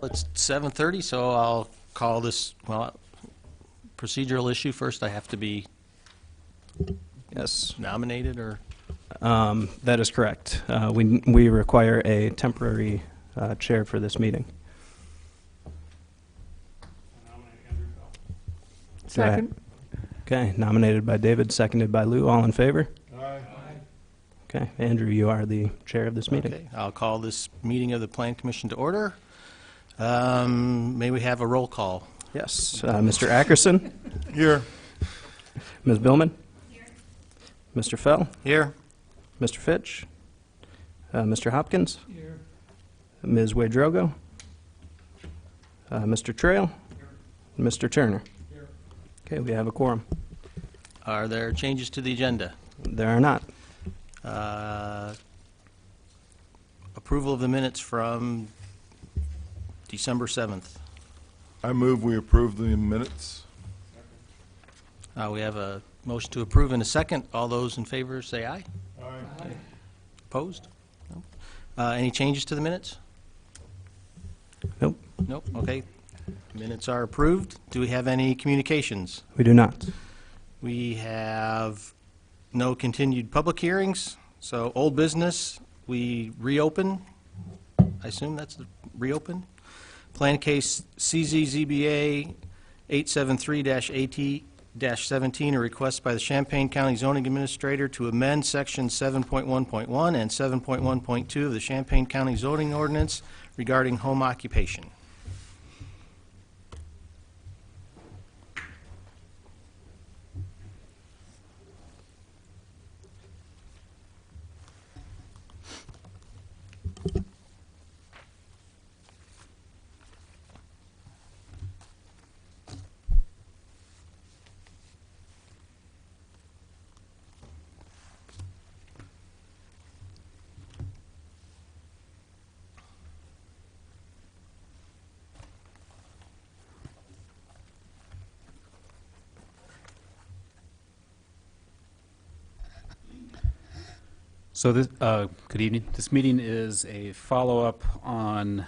It's 7:30, so I'll call this, well, procedural issue first. I have to be Yes, nominated, or? that is correct. We require a temporary chair for this meeting. Second. Okay, nominated by David, seconded by Lou. All in favor? Aye. Okay, Andrew, you are the chair of this meeting. Okay, I'll call this meeting of the Plan Commission to order. May we have a roll call? Yes, Mr. Ackerson, Here. Ms. Billman, here. Mr. Fell, Here. Mr. Fitch, Mr. Hopkins, Here. Ms. Wadrogo, Mr. Trail, and Mr. Turner. Here. Okay, we have a quorum. Are there changes to the agenda? There are not. Approval of the minutes from December 7th. I move we approve the minutes. We have a motion to approve in a second. All those in favor say aye. Aye. Opposed? No. Any changes to the minutes? Nope, Nope. Okay. Minutes are approved. Do we have any communications? we do not. We have no continued public hearings, so old business, we reopen. I assume that's the reopen. Plan case CZZBA 873-AT-17, a request by the Champaign County Zoning Administrator to amend Section 7.1.1 and 7.1.2 of the Champaign County Zoning Ordinance regarding home occupation. So this, good evening. This meeting is a follow-up on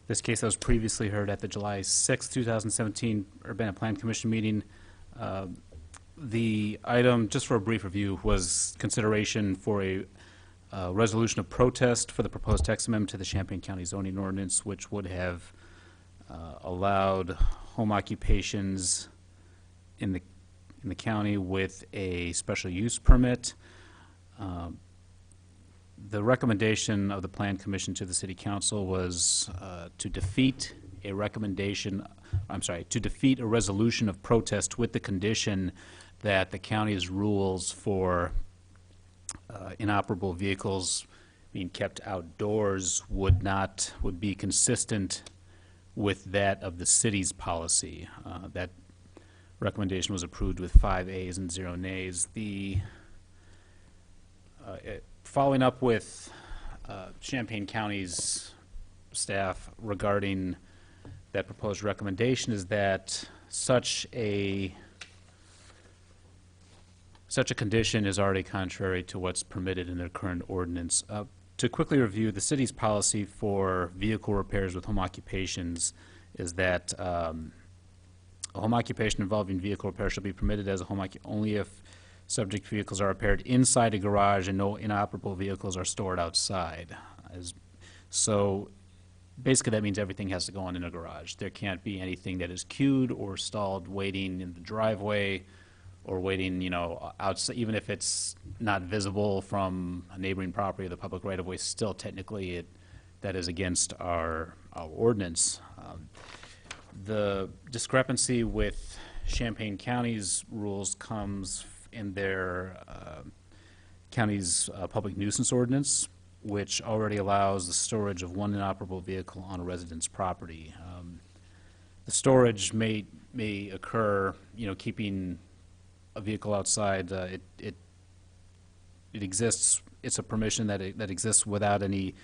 this case that was previously heard at the July 6, 2017 Urbana Plan Commission meeting. The item, just for a brief review, was consideration for a resolution of protest for the proposed text amendment to the Champaign County zoning ordinance, which would have allowed home occupations in the county with a special use permit. The recommendation of the Plan Commission to the City Council was to defeat a resolution of protest with the condition that the county's rules for inoperable vehicles being kept outdoors would be consistent with that of the city's policy. That recommendation was approved with 5 ayes and 0 nays. Following up with Champaign County's staff regarding that proposed recommendation is that such a condition is already contrary to what's permitted in their current ordinance. To quickly review, the city's policy for vehicle repairs with home occupations is that a home occupation involving vehicle repair shall be permitted as a home only if subject vehicles are repaired inside a garage and no inoperable vehicles are stored outside. So basically that means everything has to go on in a garage. There can't be anything that is queued or stalled waiting in the driveway or waiting, outside, even if it's not visible from a neighboring property or the public right-of-way, still technically that is against our ordinance. The discrepancy with Champaign County's rules comes in their county's public nuisance ordinance, which already allows the storage of one inoperable vehicle on a resident's property. The storage may occur, keeping a vehicle outside. It exists. It's a permission that exists without any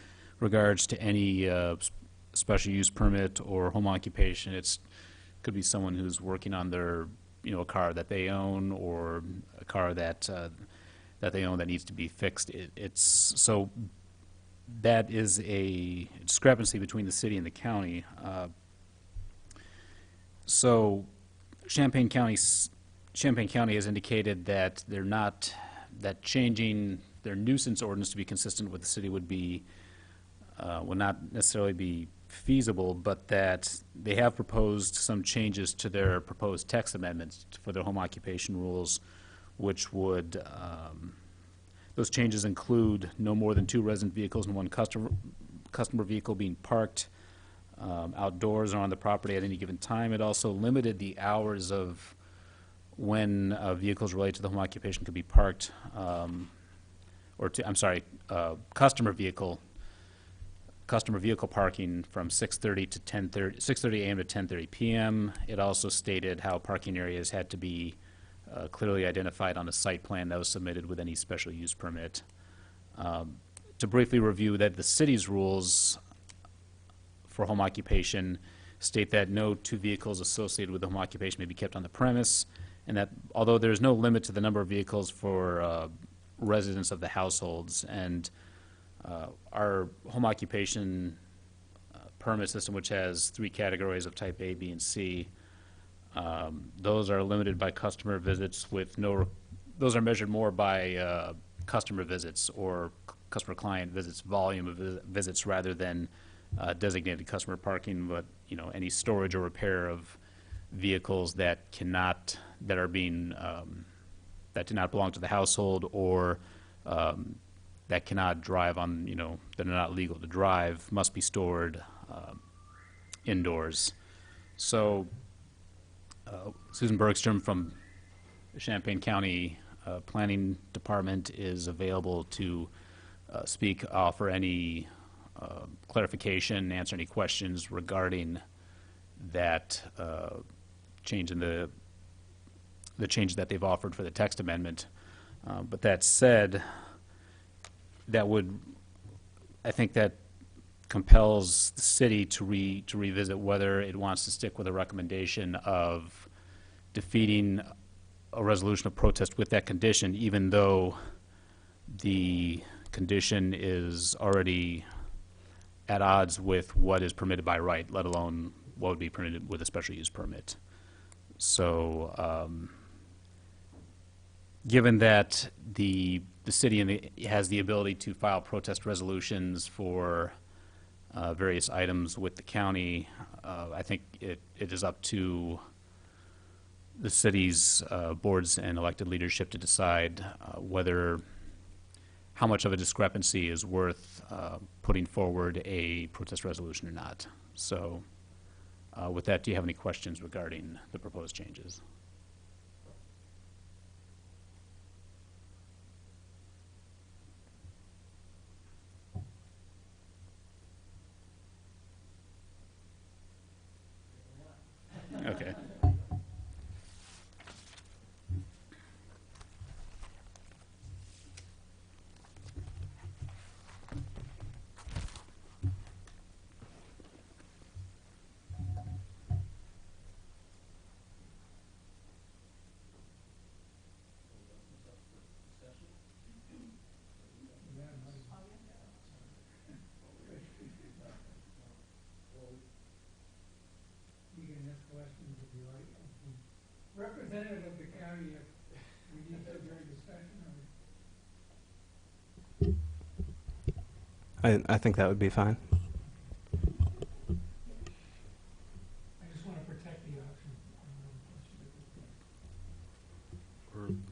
regards to any special use permit or home occupation. Could be someone who's working on their a car that they own or a car that they own that needs to be fixed. that is a discrepancy between the city and the county. So Champaign County has indicated that they're not, that changing their nuisance ordinance to be consistent with the city would not necessarily be feasible, but that they have proposed some changes to their proposed text amendments for their home occupation rules, which would, those changes include no more than 2 resident vehicles and 1 customer vehicle being parked outdoors or on the property at any given time. It also limited the hours of when vehicles related to the home occupation could be parked, customer vehicle parking from 6:30 to 6:30 a.m. to 10:30 p.m. It also stated how parking areas had to be clearly identified on a site plan that was submitted with any special use permit. To briefly review that, the city's rules for home occupation state that no 2 vehicles associated with the home occupation may be kept on the premise, and that although there is no limit to the number of vehicles for residents of the households, and our home occupation permit system, which has 3 categories of type A, B, and C, those are limited by customer visits with those are measured more by customer visits or customer client visits, volume of visits, rather than designated customer parking. But, any storage or repair of vehicles that are being, that do not belong to the household, or that cannot drive on, that are not legal to drive, must be stored indoors. So Susan Bergstrom from the Champaign County Planning Department is available to speak, offer any clarification, answer any questions regarding that change in the change that they've offered for the text amendment. But that said, I think that compels the city to revisit whether it wants to stick with a recommendation of defeating a resolution of protest with that condition, even though the condition is already at odds with what is permitted by right, let alone what would be permitted with a special use permit. So given that the city has the ability to file protest resolutions for various items with the county, I think it is up to the city's boards and elected leadership to decide how much of a discrepancy is worth putting forward a protest resolution or not. So with that, do you have any questions regarding the proposed changes? Okay. You can ask questions if you like. Representative of the county, if we need to during discussion, I think that would be fine. I just want to protect the option.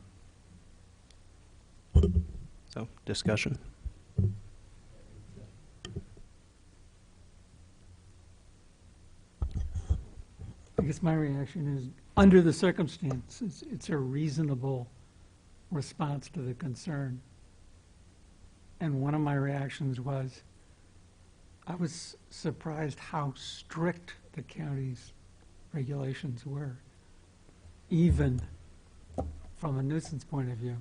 So, discussion. I guess my reaction is, under the circumstances, it's a reasonable response to the concern. And one of my reactions was, I was surprised how strict the county's regulations were, even from a nuisance point of view.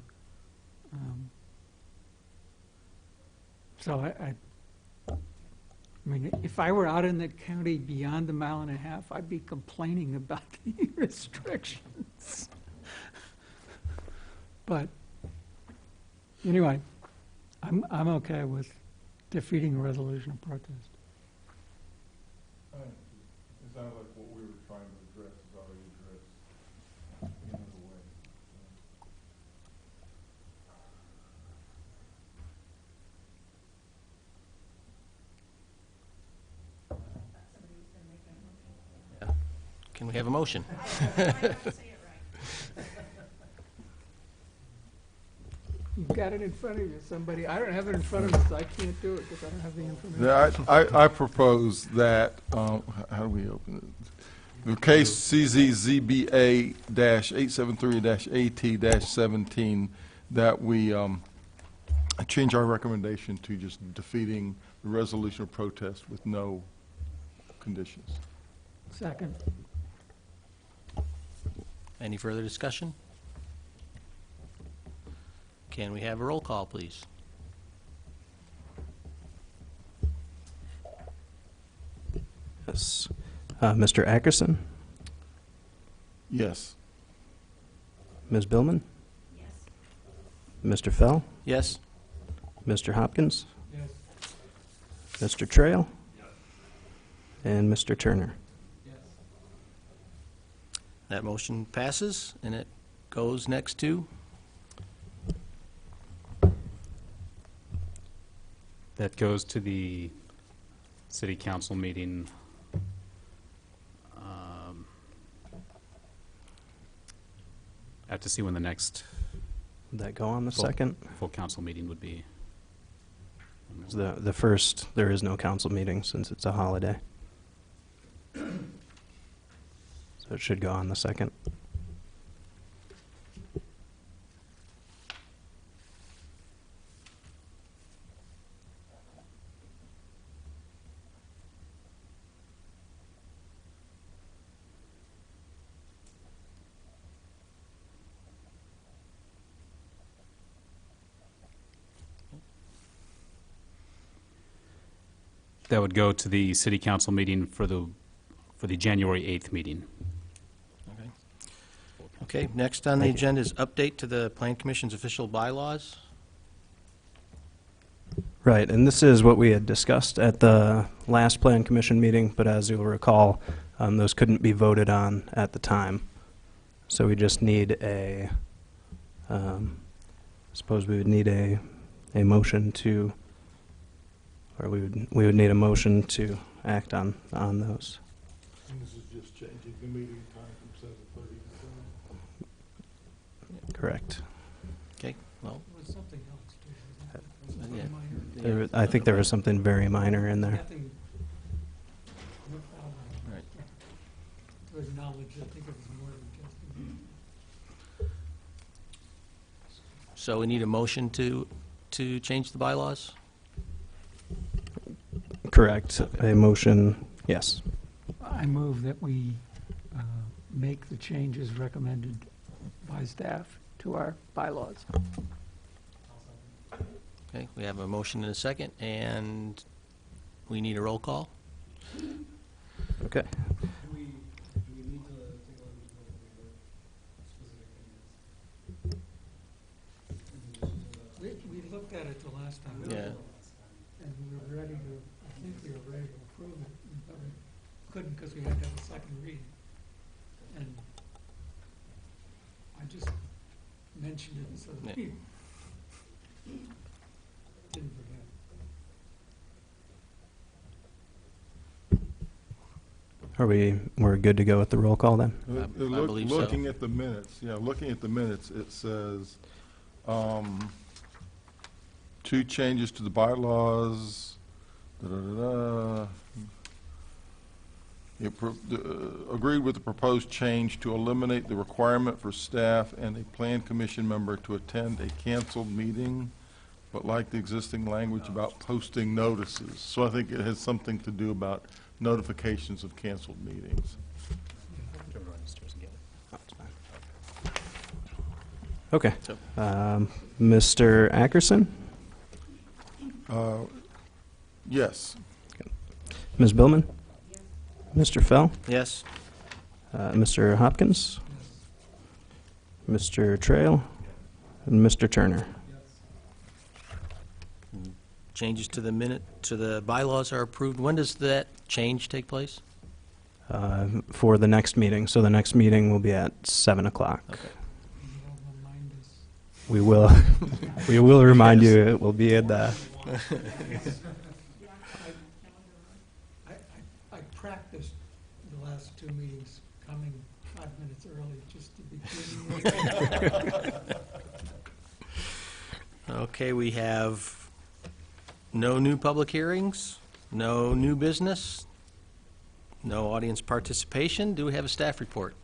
So I mean, if I were out in the county beyond a mile and a half, I'd be complaining about the restrictions. But anyway, I'm okay with defeating a resolution of protest. It sounds like what we were trying to address is already addressed in another way. Can we have a motion? You've got it in front of you, somebody. I don't have it in front of me, so I can't do it because I don't have the information. Yeah, I propose that, how do we open it? The case CZZBA-873-AT-17, that we change our recommendation to just defeating the resolution of protest with no conditions. Second. Any further discussion? Can we have a roll call, please? Yes. Mr. Ackerson? Yes. Ms. Billman? Mr. Fell? Yes? Mr. Hopkins? Yes. Mr. Trail? And Mr. Turner? That motion passes, and it goes next to? That goes to the city council meeting. I have to see when the next Would that go on the Full. second? full council meeting would be. 'Cause the first, there is no council meeting since it's a holiday. So it should go on the second. That would go to the city council meeting for the January 8th meeting. Okay, next on the Thank you. agenda is update to the Plan Commission's official bylaws. Right, and this is what we had discussed at the last Plan Commission meeting, but as you'll recall, those couldn't be voted on at the time. So we just need a, suppose we would need a motion to, or we would need a motion to act on those. And this is just changing the meeting time from 7:30 to 7. Correct. Okay, well, There was something else, too. wasn't yeah. there? I think there was something very minor in there. Nothing. No problem. Right. To acknowledge, I think it was more than just. So we need a motion to change the bylaws? Correct. A motion, yes. I move that we make the changes recommended by staff to our bylaws. Okay, we have a motion and a second, and we need a roll call? Okay. Do we need to take a look at what specific We looked at it the last time. Yeah. And we were ready to, I think we were ready to approve it, but we couldn't because we had to have a second reading. And I just mentioned it so that we didn't forget. We're good to go with the roll call then? I believe so. Looking at the minutes, looking at the minutes, it says, 2 changes to the bylaws, agreed with the proposed change to eliminate the requirement for staff and a plan commission member to attend a canceled meeting, but like the existing language about posting notices. So I think it has something to do about notifications of canceled meetings. Okay. So- Mr. Ackerson? Yes. Ms. Billman? Mr. Fell? Yes? Mr. Hopkins? Mr. Trail? And Mr. Turner? changes to the minute, to the bylaws are approved. When does that change take place? For the next meeting. So the next meeting will be at 7 o'clock. Okay. You'll remind us. We will, we will remind you, it will be in the, I practiced the last two meetings coming 5 minutes early just to be clear. Okay, we have no new public hearings, no new business, no audience participation. Do we have a staff report?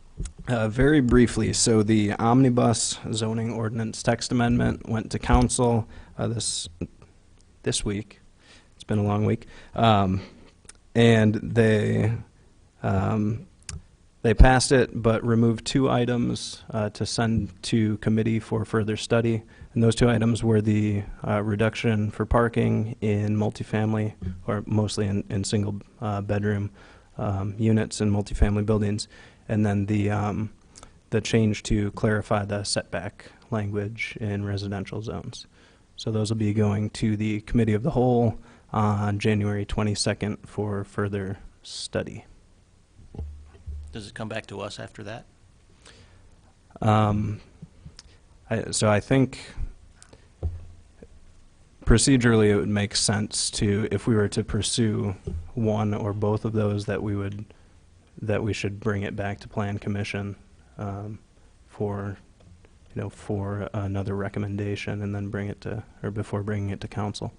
very briefly, so the omnibus zoning ordinance text amendment went to council this week. It's been a long week. And they passed it, but removed two items to send to committee for further study. And those two items were the reduction for parking in multifamily, or mostly in single bedroom units in multifamily buildings, and then the change to clarify the setback language in residential zones. So those will be going to the committee of the whole on January 22nd for further study. Does it come back to us after that? So I think procedurally it would make sense to, if we were to pursue one or both of those, that we should bring it back to Plan Commission for another recommendation, and then bring it to, or before bringing it to council.